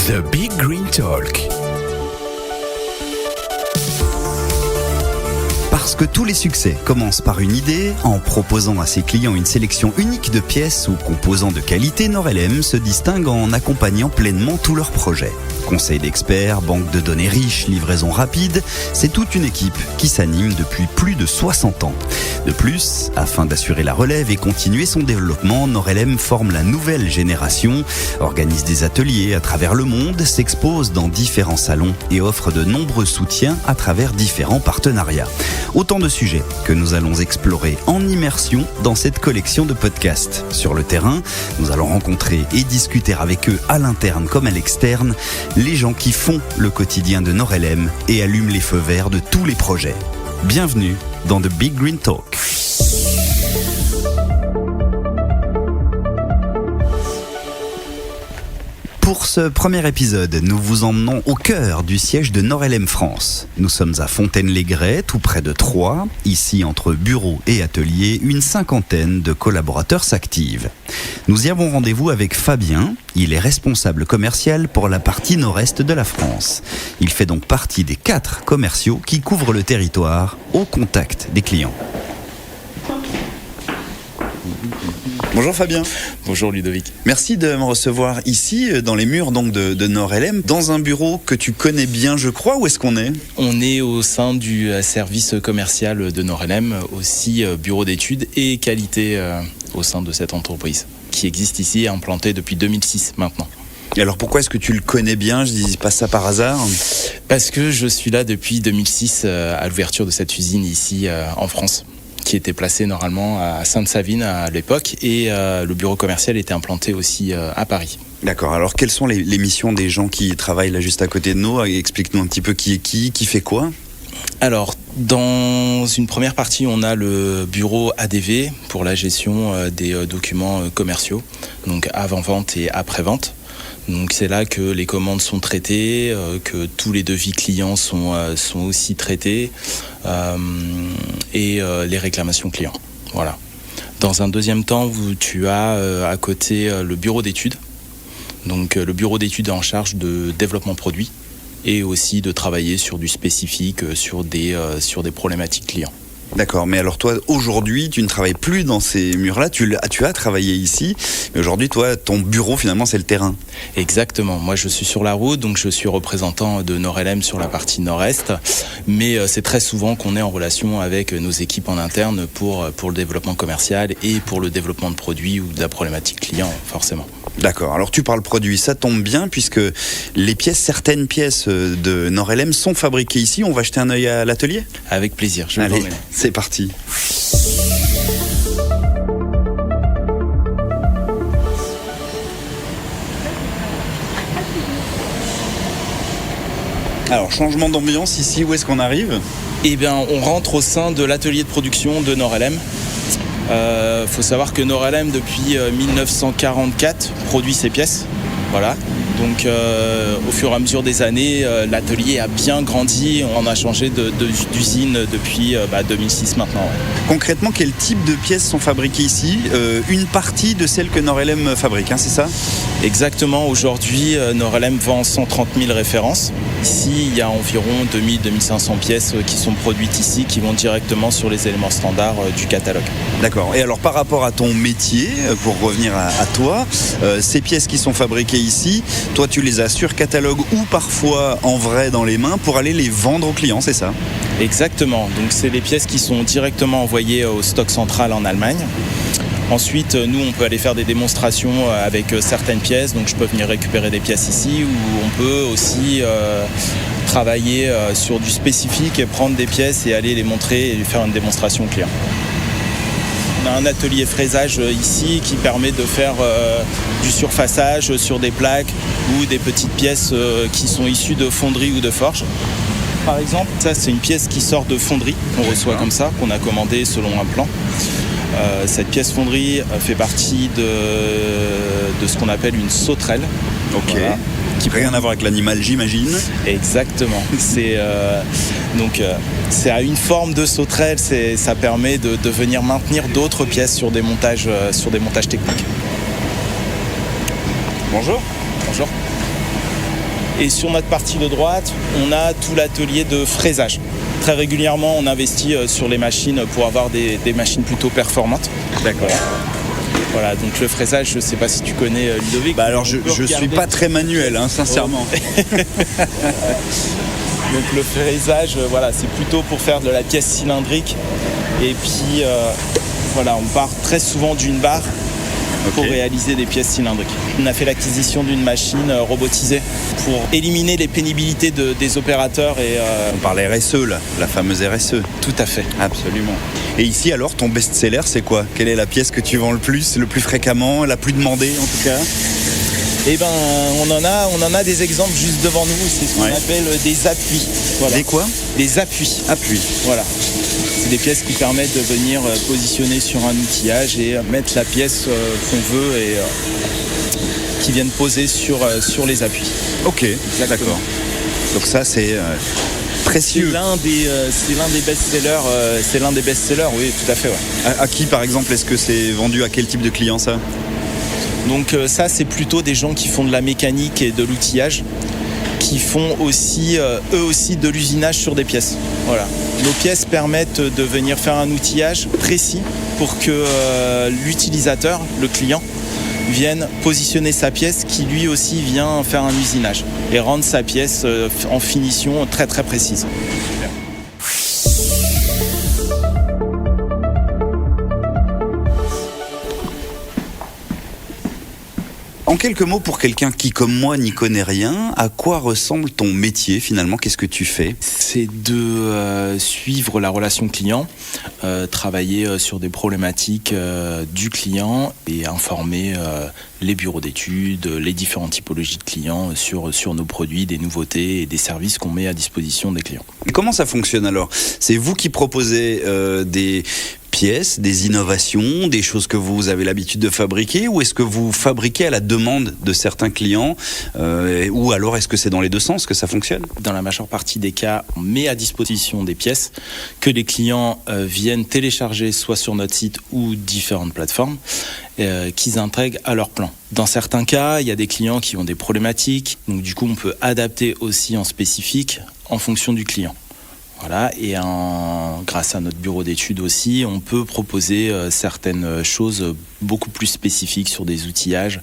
The Big Green Talk. Parce que tous les succès commencent par une idée, en proposant à ses clients une sélection unique de pièces ou composants de qualité, Norelem se distingue en accompagnant pleinement tous leurs projets. Conseils d'experts, banque de données riches, livraison rapide, c'est toute une équipe qui s'anime depuis plus de 60 ans. De plus, afin d'assurer la relève et continuer son développement, Norelem forme la nouvelle génération, organise des ateliers à travers le monde, s'expose dans différents salons et offre de nombreux soutiens à travers différents partenariats. Autant de sujets que nous allons explorer en immersion dans cette collection de podcasts. Sur le terrain, nous allons rencontrer et discuter avec eux à l'interne comme à l'externe, les gens qui font le quotidien de Norelem et allument les feux verts de tous les projets. Bienvenue dans The Big Green Talk. Pour ce premier épisode, nous vous emmenons au cœur du siège de Norelem France. Nous sommes à Fontaine-les-Grais, tout près de Troyes. Ici, entre bureaux et ateliers, une cinquantaine de collaborateurs s'activent. Nous y avons rendez-vous avec Fabien. Il est responsable commercial pour la partie nord-est de la France. Il fait donc partie des 4 commerciaux qui couvrent le territoire au contact des clients. Bonjour Fabien. Bonjour Ludovic. Merci de me recevoir ici, dans les murs donc de Norelem, dans un bureau que tu connais bien, je crois. Où est-ce qu'on est ? On est au sein du service commercial de Norelem, aussi bureau d'études et qualité au sein de cette entreprise, qui existe ici, implantée depuis 2006 maintenant. Et alors pourquoi est-ce que tu le connais bien ? Je dis pas ça par hasard. Parce que je suis là depuis 2006 à l'ouverture de cette usine ici en France, qui était placée normalement à Sainte-Savine à l'époque, et le bureau commercial était implanté aussi à Paris. D'accord, alors quelles sont les missions des gens qui travaillent là juste à côté de nous ? Explique-nous un petit peu qui est qui fait quoi ? Alors, dans une première partie, on a le bureau ADV pour la gestion des documents commerciaux, donc avant-vente et après-vente. Donc c'est là que les commandes sont traitées, que tous les devis clients sont aussi traités et les réclamations clients. Voilà. Dans un deuxième temps, tu as à côté le bureau d'études. Donc le bureau d'études est en charge de développement produit et aussi de travailler sur du spécifique, sur des problématiques clients. D'accord, mais alors toi, aujourd'hui, tu ne travailles plus dans ces murs-là, tu as travaillé ici, mais aujourd'hui, toi, ton bureau, finalement, c'est le terrain. Exactement, moi je suis sur la route, donc je suis représentant de Norelem sur la partie nord-est, mais c'est très souvent qu'on est en relation avec nos équipes en interne pour le développement commercial et pour le développement de produits ou de la problématique client, forcément. D'accord, alors tu parles produit, ça tombe bien puisque certaines pièces de Norelem sont fabriquées ici. On va jeter un œil à l'atelier ? Avec plaisir, je vais vous emmener. C'est parti. Alors, changement d'ambiance ici, où est-ce qu'on arrive ? Eh bien, on rentre au sein de l'atelier de production de Norelem. Faut savoir que Norelem, depuis 1944, produit ses pièces. Voilà. Donc, au fur et à mesure des années, l'atelier a bien grandi. On a changé d'usine depuis 2006 maintenant. Ouais. Concrètement, quel type de pièces sont fabriquées ici ? Une partie de celles que Norelem fabrique, c'est ça ? Exactement. Aujourd'hui, Norelem vend 130 000 références. Ici, il y a environ 2000-2500 pièces qui sont produites ici, qui vont directement sur les éléments standards du catalogue. D'accord. Et alors, par rapport à ton métier, pour revenir à toi, ces pièces qui sont fabriquées ici, toi, tu les as sur catalogue ou parfois en vrai dans les mains pour aller les vendre aux clients, c'est ça ? Exactement. Donc, c'est les pièces qui sont directement envoyées au stock central en Allemagne. Ensuite, nous, on peut aller faire des démonstrations avec certaines pièces. Donc, je peux venir récupérer des pièces ici, ou on peut aussi travailler sur du spécifique et prendre des pièces et aller les montrer et faire une démonstration client. On a un atelier fraisage ici qui permet de faire du surfaçage sur des plaques ou des petites pièces qui sont issues de fonderie ou de forge. Par exemple, ça, c'est une pièce qui sort de fonderie, qu'on reçoit comme ça, qu'on a commandée selon un plan. Cette pièce fonderie fait partie de ce qu'on appelle une sauterelle. Ok. Voilà. Qui n'a rien à voir avec l'animal, j'imagine. Exactement. C'est à une forme de sauterelle. Ça permet de venir maintenir d'autres pièces sur des montages techniques. Bonjour. Bonjour. Et sur notre partie de droite, on a tout l'atelier de fraisage. Très régulièrement, on investit sur les machines pour avoir des machines plutôt performantes. D'accord. Voilà, donc le fraisage, je ne sais pas si tu connais Ludovic. Alors je suis pas très manuel, sincèrement. Donc le fraisage, c'est plutôt pour faire de la pièce cylindrique. Et puis on part très souvent d'une barre pour réaliser des pièces cylindriques. On a fait l'acquisition d'une machine robotisée pour éliminer les pénibilités des opérateurs. On parle RSE, là, la fameuse RSE. Tout à fait. Absolument. Et ici, alors, ton best-seller, c'est quoi ? Quelle est la pièce que tu vends le plus fréquemment, la plus demandée en tout cas ? On en a des exemples juste devant nous. C'est ce qu'on appelle des appuis. Voilà. Des quoi ? Des appuis. Appuis. Voilà. C'est des pièces qui permettent de venir positionner sur un outillage et mettre la pièce qu'on veut et qui viennent poser sur les appuis. Ok, exactement. D'accord. Donc ça, c'est précieux. C'est l'un des best-sellers. Oui, tout à fait. Ouais. À qui, par exemple, est-ce que c'est vendu à quel type de client ça ? Donc ça, c'est plutôt des gens qui font de la mécanique et de l'outillage, qui font aussi, eux aussi, de l'usinage sur des pièces. Voilà. Nos pièces permettent de venir faire un outillage précis pour que l'utilisateur, le client, vienne positionner sa pièce qui lui aussi vient faire un usinage et rendre sa pièce en finition très très précise. En quelques mots, pour quelqu'un qui, comme moi, n'y connaît rien, à quoi ressemble ton métier finalement ? Qu'est-ce que tu fais ? C'est de suivre la relation client, travailler sur des problématiques du client et informer les bureaux d'études, les différentes typologies de clients sur nos produits, des nouveautés et des services qu'on met à disposition des clients. Comment ça fonctionne alors ? C'est vous qui proposez des pièces, des innovations, des choses que vous avez l'habitude de fabriquer, ou est-ce que vous fabriquez à la demande de certains clients, ou alors est-ce que c'est dans les deux sens que ça fonctionne ? Dans la majeure partie des cas, on met à disposition des pièces que les clients viennent télécharger soit sur notre site ou différentes plateformes qu'ils intègrent à leur plan. Dans certains cas, il y a des clients qui ont des problématiques, donc du coup on peut adapter aussi en spécifique en fonction du client. Voilà, et grâce à notre bureau d'études aussi, on peut proposer certaines choses beaucoup plus spécifiques sur des outillages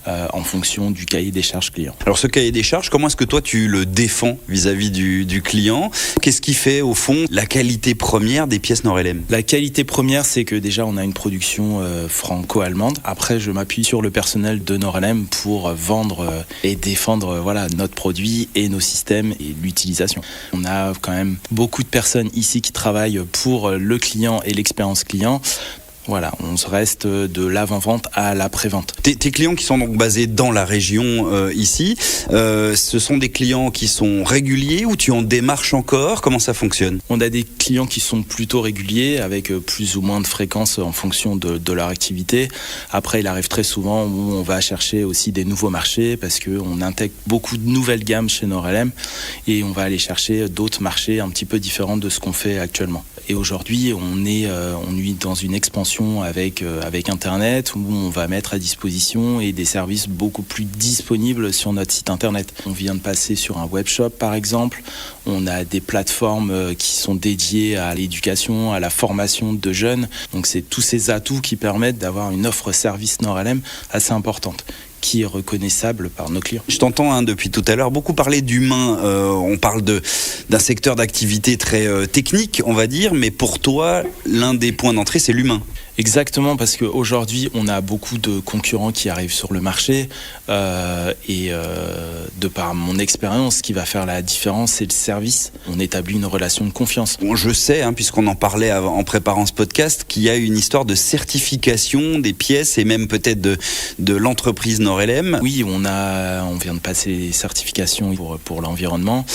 en fonction du cahier des charges client. Alors ce cahier des charges, comment est-ce que toi tu le défends vis-à-vis du client ? Qu'est-ce qui fait au fond la qualité première des pièces Nord-LM ? La qualité première, c'est que déjà on a une production franco-allemande. Après, je m'appuie sur le personnel de Nord-LM pour vendre et défendre notre produit et nos systèmes et l'utilisation. On a quand même beaucoup de personnes ici qui travaillent pour le client et l'expérience client. Voilà, on se reste de l'avant-vente à l'après-vente. Tes clients qui sont donc basés dans la région ici, ce sont des clients qui sont réguliers ou tu en démarches encore ? Comment ça fonctionne ? On a des clients qui sont plutôt réguliers avec plus ou moins de fréquence en fonction de leur activité. Après, il arrive très souvent où on va chercher aussi des nouveaux marchés parce qu'on intègre beaucoup de nouvelles gammes chez Nord-LM et on va aller chercher d'autres marchés un petit peu différents de ce qu'on fait actuellement. Et aujourd'hui, on est dans une expansion avec Internet où on va mettre à disposition et des services beaucoup plus disponibles sur notre site Internet. On vient de passer sur un webshop par exemple. On a des plateformes qui sont dédiées à l'éducation, à la formation de jeunes. Donc c'est tous ces atouts qui permettent d'avoir une offre service Nord-LM assez importante, qui est reconnaissable par nos clients. Je t'entends depuis tout à l'heure beaucoup parler d'humain. On parle d'un secteur d'activité très technique, on va dire, mais pour toi, l'un des points d'entrée, c'est l'humain. Exactement, parce qu'aujourd'hui, on a beaucoup de concurrents qui arrivent sur le marché et de par mon expérience, ce qui va faire la différence, c'est le service. On établit une relation de confiance. Bon, je sais, puisqu'on en parlait en préparant ce podcast, qu'il y a une histoire de certification des pièces et même peut-être de l'entreprise Nord-LM. Oui, on vient de passer les certifications pour l'environnement.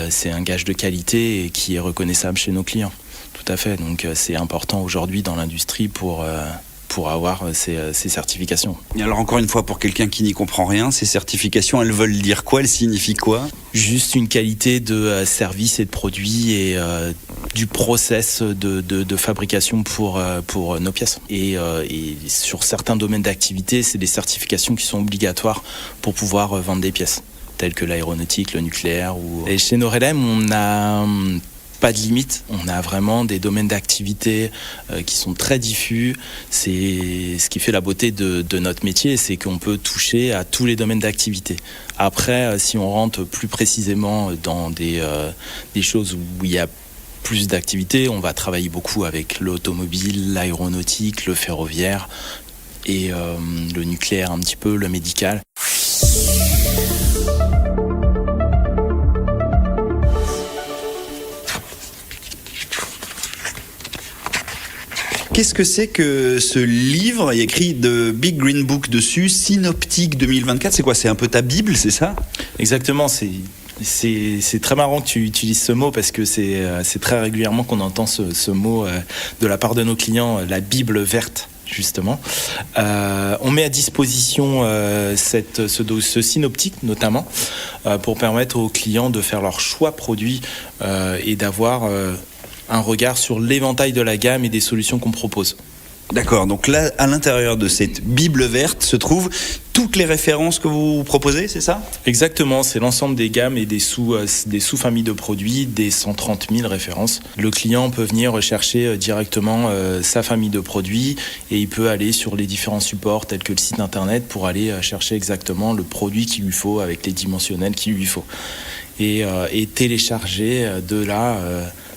C'est un gage de qualité et qui est reconnaissable chez nos clients. Tout à fait, donc c'est important aujourd'hui dans l'industrie pour avoir ces certifications. Et alors encore une fois, pour quelqu'un qui n'y comprend rien, ces certifications, elles veulent dire quoi ? Elles signifient quoi ? Juste une qualité de service et de produit et du process de fabrication pour nos pièces. Et sur certains domaines d'activité, c'est des certifications qui sont obligatoires pour pouvoir vendre des pièces. tels que l'aéronautique, le nucléaire. Et chez Norelem, on n'a pas de limite. On a vraiment des domaines d'activité qui sont très diffus. C'est ce qui fait la beauté de notre métier, c'est qu'on peut toucher à tous les domaines d'activité. Après, si on rentre plus précisément dans des choses où il y a plus d'activités, on va travailler beaucoup avec l'automobile, l'aéronautique, le ferroviaire et le nucléaire un petit peu, le médical. Qu'est-ce que c'est que ce livre? Il y a écrit The Big Green Book dessus, Synoptique 2024. C'est quoi? C'est un peu ta Bible, c'est ça? Exactement, c'est très marrant que tu utilises ce mot parce que c'est très régulièrement qu'on entend ce mot de la part de nos clients, la Bible verte. Justement, on met à disposition ce synoptique notamment pour permettre aux clients de faire leur choix produit et d'avoir un regard sur l'éventail de la gamme et des solutions qu'on propose. D'accord, donc là, à l'intérieur de cette Bible verte se trouvent toutes les références que vous proposez, c'est ça? Exactement, c'est l'ensemble des gammes et des sous-familles de produits, des 130 000 références. Le client peut venir rechercher directement sa famille de produits et il peut aller sur les différents supports tels que le site internet pour aller chercher exactement le produit qu'il lui faut avec les dimensionnels qu'il lui faut. Et télécharger de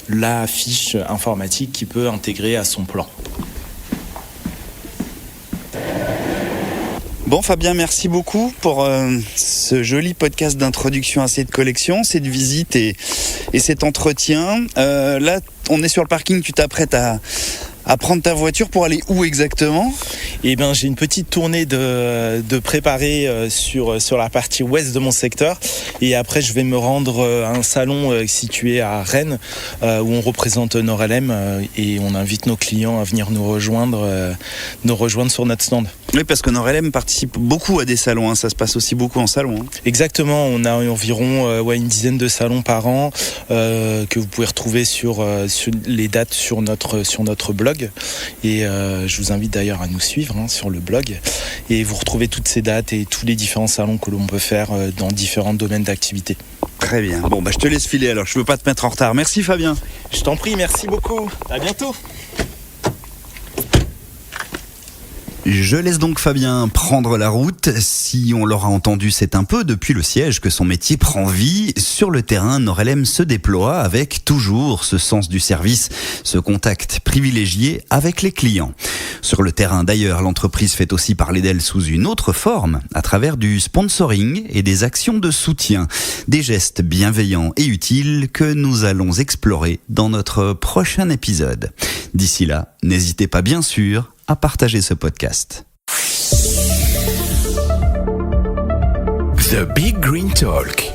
la fiche informatique qu'il peut intégrer à son plan. Bon Fabien, merci beaucoup pour ce joli podcast d'introduction à cette collection, cette visite et cet entretien. Là, on est sur le parking, tu t'apprêtes à prendre ta voiture pour aller où exactement? Eh ben, j'ai une petite tournée de préparer sur la partie ouest de mon secteur et après je vais me rendre à un salon situé à Rennes où on représente Norelem et on invite nos clients à venir nous rejoindre sur notre stand. Oui, parce que Norelem participe beaucoup à des salons, hein. Ça se passe aussi beaucoup en salon. Hein. Exactement, on a environ une dizaine de salons par an que vous pouvez retrouver sur les dates sur notre blog et je vous invite d'ailleurs à nous suivre sur le blog et vous retrouvez toutes ces dates et tous les différents salons que l'on peut faire dans différents domaines d'activité. Très bien, bon je te laisse filer alors, je ne veux pas te mettre en retard. Merci Fabien. Je t'en prie, merci beaucoup, à bientôt. Je laisse donc Fabien prendre la route. Si on l'aura entendu, c'est un peu depuis le siège que son métier prend vie. Sur le terrain, Norelem se déploie avec toujours ce sens du service, ce contact privilégié avec les clients. Sur le terrain d'ailleurs, l'entreprise fait aussi parler d'elle sous une autre forme, à travers du sponsoring et des actions de soutien. Des gestes bienveillants et utiles que nous allons explorer dans notre prochain épisode. D'ici là, n'hésitez pas bien sûr à partager ce podcast. The Big Green Talk.